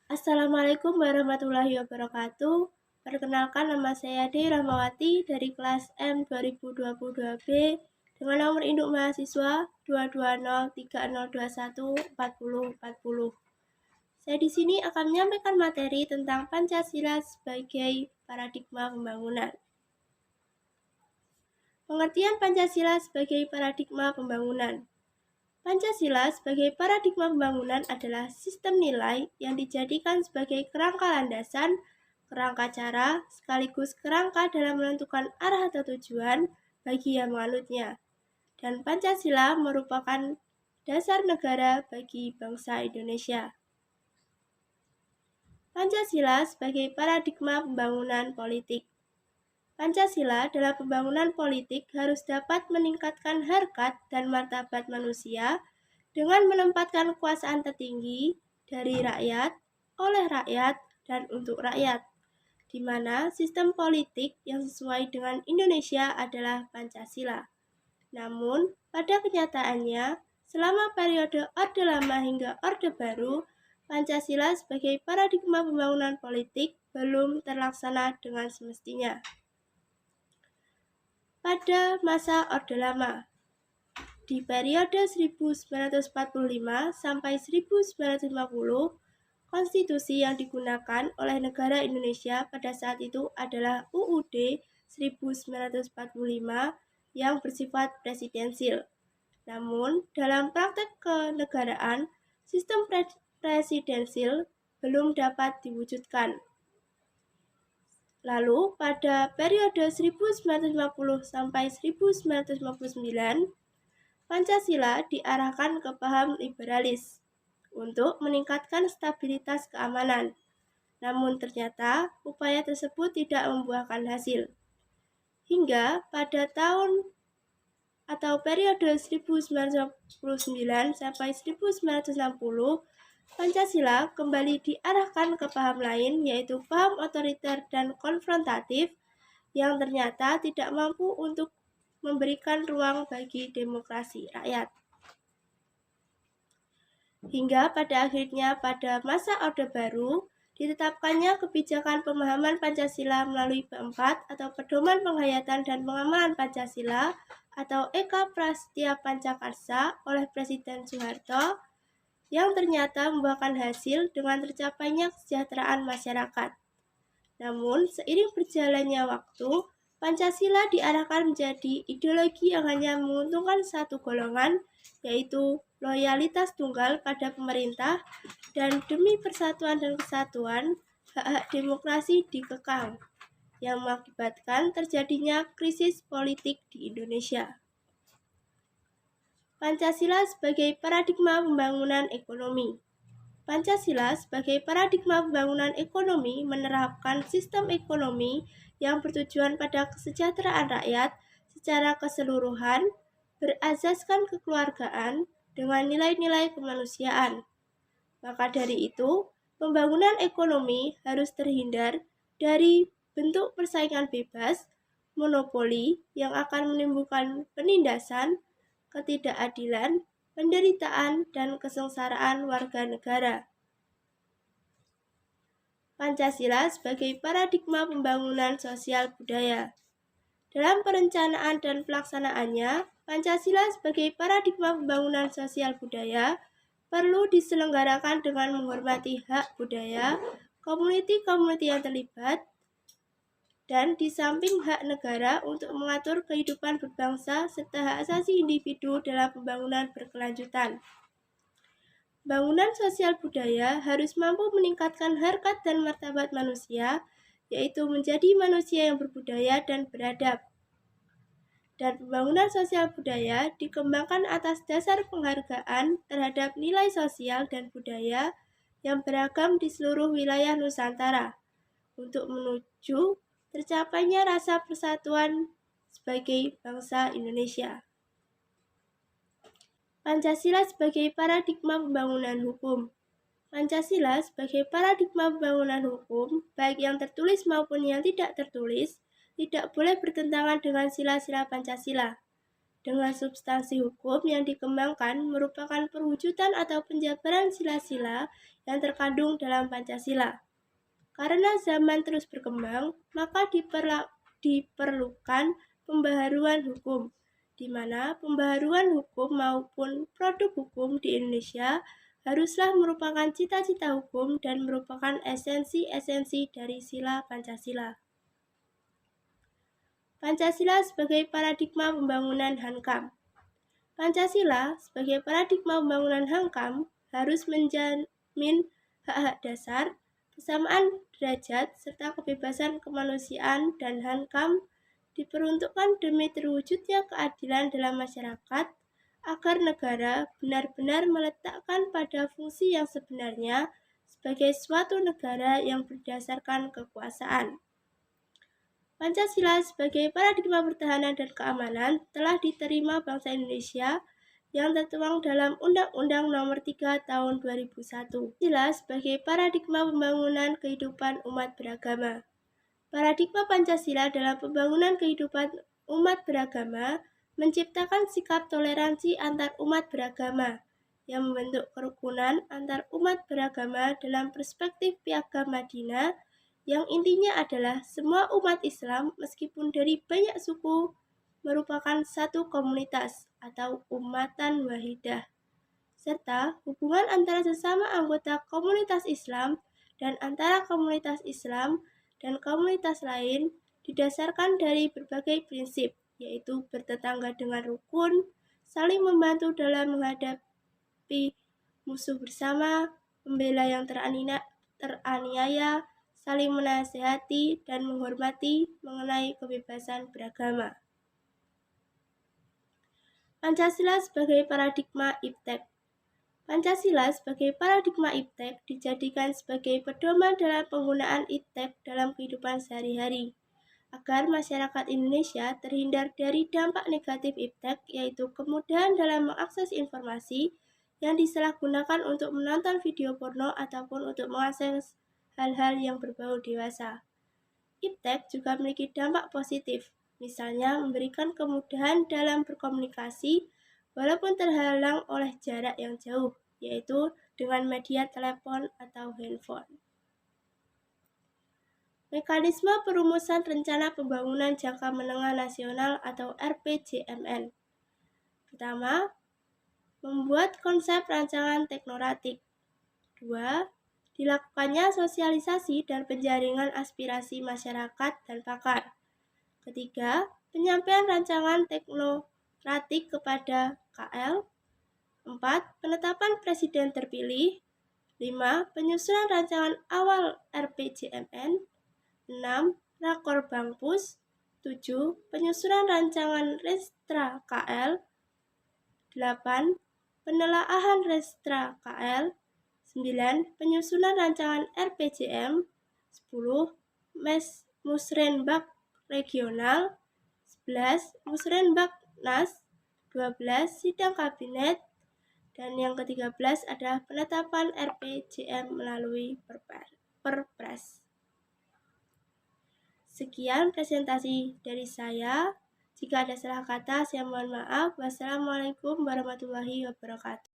Assalamualaikum warahmatullahi wabarakatuh. Perkenalkan, nama saya Dewi Rahmawati dari kelas M 2022B dengan nomor induk mahasiswa 22030214040. Saya di sini akan menyampaikan materi tentang Pancasila sebagai paradigma pembangunan. Pengertian Pancasila sebagai paradigma pembangunan. Pancasila sebagai paradigma pembangunan adalah sistem nilai yang dijadikan sebagai kerangka landasan, kerangka cara, sekaligus kerangka dalam menentukan arah atau tujuan bagi yang menganutnya. Dan Pancasila merupakan dasar negara bagi bangsa Indonesia. Pancasila sebagai paradigma pembangunan politik. Pancasila dalam pembangunan politik harus dapat meningkatkan harkat dan martabat manusia dengan menempatkan kekuasaan tertinggi dari rakyat, oleh rakyat, dan untuk rakyat, di mana sistem politik yang sesuai dengan Indonesia adalah Pancasila. Namun, pada kenyataannya, selama periode Orde Lama hingga Orde Baru, Pancasila sebagai paradigma pembangunan politik belum terlaksana dengan semestinya. Pada masa Orde Lama, di periode 1945 sampai 1950, konstitusi yang digunakan oleh negara Indonesia pada saat itu adalah UUD 1945 yang bersifat presidensil. Namun, dalam praktek kenegaraan, sistem presidensil belum dapat diwujudkan. Lalu, pada periode 1950 sampai 1959, Pancasila diarahkan ke paham liberalis untuk meningkatkan stabilitas keamanan. Namun ternyata upaya tersebut tidak membuahkan hasil. Hingga pada tahun atau periode 1959 sampai 1960, Pancasila kembali diarahkan ke paham lain, yaitu paham otoriter dan konfrontatif yang ternyata tidak mampu untuk memberikan ruang bagi demokrasi rakyat. Hingga pada akhirnya pada masa Orde Baru, ditetapkannya kebijakan pemahaman Pancasila melalui P4 atau Pedoman Penghayatan dan Pengamalan Pancasila atau Eka Prasetya Pancakarsa oleh Presiden Soeharto yang ternyata membuahkan hasil dengan tercapainya kesejahteraan masyarakat. Namun, seiring berjalannya waktu, Pancasila diarahkan menjadi ideologi yang hanya menguntungkan satu golongan, yaitu loyalitas tunggal pada pemerintah, dan demi persatuan dan kesatuan, hak-hak demokrasi dikekang, yang mengakibatkan terjadinya krisis politik di Indonesia. Pancasila sebagai paradigma pembangunan ekonomi. Pancasila sebagai paradigma pembangunan ekonomi menerapkan sistem ekonomi yang bertujuan pada kesejahteraan rakyat secara keseluruhan, berasaskan kekeluargaan dengan nilai-nilai kemanusiaan. Maka dari itu, pembangunan ekonomi harus terhindar dari bentuk persaingan bebas, monopoli yang akan menimbulkan penindasan, ketidakadilan, penderitaan, dan kesengsaraan warga negara. Pancasila sebagai paradigma pembangunan sosial budaya. Dalam perencanaan dan pelaksanaannya, Pancasila sebagai paradigma pembangunan sosial budaya perlu diselenggarakan dengan menghormati hak budaya, komuniti-komuniti yang terlibat, dan di samping hak negara untuk mengatur kehidupan berbangsa serta hak asasi individu dalam pembangunan berkelanjutan. Bangunan sosial budaya harus mampu meningkatkan harkat dan martabat manusia, yaitu menjadi manusia yang berbudaya dan beradab. Dan pembangunan sosial budaya dikembangkan atas dasar penghargaan terhadap nilai sosial dan budaya yang beragam di seluruh wilayah Nusantara untuk menuju tercapainya rasa persatuan sebagai bangsa Indonesia. Pancasila sebagai paradigma pembangunan hukum. Pancasila sebagai paradigma pembangunan hukum, baik yang tertulis maupun yang tidak tertulis, tidak boleh bertentangan dengan sila-sila Pancasila. dengan substansi hukum yang dikembangkan merupakan perwujudan atau penjabaran sila-sila yang terkandung dalam Pancasila. Karena zaman terus berkembang, maka diperlukan pembaharuan hukum, di mana pembaharuan hukum maupun produk hukum di Indonesia haruslah merupakan cita-cita hukum dan merupakan esensi-esensi dari sila Pancasila. Pancasila sebagai paradigma pembangunan Hankam. Pancasila sebagai paradigma pembangunan Hankam harus menjamin hak-hak dasar, kesamaan derajat, serta kebebasan kemanusiaan, dan Hankam diperuntukkan demi terwujudnya keadilan dalam masyarakat agar negara benar-benar meletakkan pada fungsi yang sebenarnya sebagai suatu negara yang berdasarkan kekuasaan. Pancasila sebagai paradigma pertahanan dan keamanan telah diterima bangsa Indonesia yang tertuang dalam Undang-Undang Nomor 3 Tahun 2001. Pancasila sebagai paradigma pembangunan kehidupan umat beragama. Paradigma Pancasila dalam pembangunan kehidupan umat beragama menciptakan sikap toleransi antar umat beragama yang membentuk kerukunan antar umat beragama dalam perspektif Piagam Madinah yang intinya adalah semua umat Islam meskipun dari banyak suku merupakan satu komunitas atau umatan wahidah, serta hubungan antara sesama anggota komunitas Islam dan antara komunitas Islam dan komunitas lain didasarkan dari berbagai prinsip, yaitu bertetangga dengan rukun, saling membantu dalam menghadapi musuh bersama, membela yang teraniaya, saling menasihati dan menghormati mengenai kebebasan beragama. Pancasila sebagai paradigma iptek. Pancasila sebagai paradigma iptek dijadikan sebagai pedoman dalam penggunaan iptek dalam kehidupan sehari-hari, agar masyarakat Indonesia terhindar dari dampak negatif iptek, yaitu kemudahan dalam mengakses informasi yang disalahgunakan untuk menonton video porno ataupun untuk mengakses hal-hal yang berbau dewasa. Iptek juga memiliki dampak positif, misalnya memberikan kemudahan dalam berkomunikasi walaupun terhalang oleh jarak yang jauh, yaitu dengan media telepon atau handphone. Mekanisme perumusan Rencana Pembangunan Jangka Menengah Nasional atau RPJMN. Pertama, membuat konsep rancangan teknokratik. 2. Dilakukannya sosialisasi dan penjaringan aspirasi masyarakat dan pakar. Ketiga, penyampaian rancangan teknokratik kepada KL. 4. Penetapan presiden terpilih. 5. Penyusunan rancangan awal RPJMN. 6. Rakor Bangpus. 7. Penyusunan rancangan Restra KL. 8. Penelaahan Restra KL. 9. Penyusunan rancangan RPJM. 10. Musrenbak regional. 11. Musrenbak Nas. 12. Sidang kabinet. Dan yang ke-13 adalah penetapan RPJM melalui Perpres. Sekian presentasi dari saya. Jika ada salah kata, saya mohon maaf. Wassalamualaikum warahmatullahi wabarakatuh.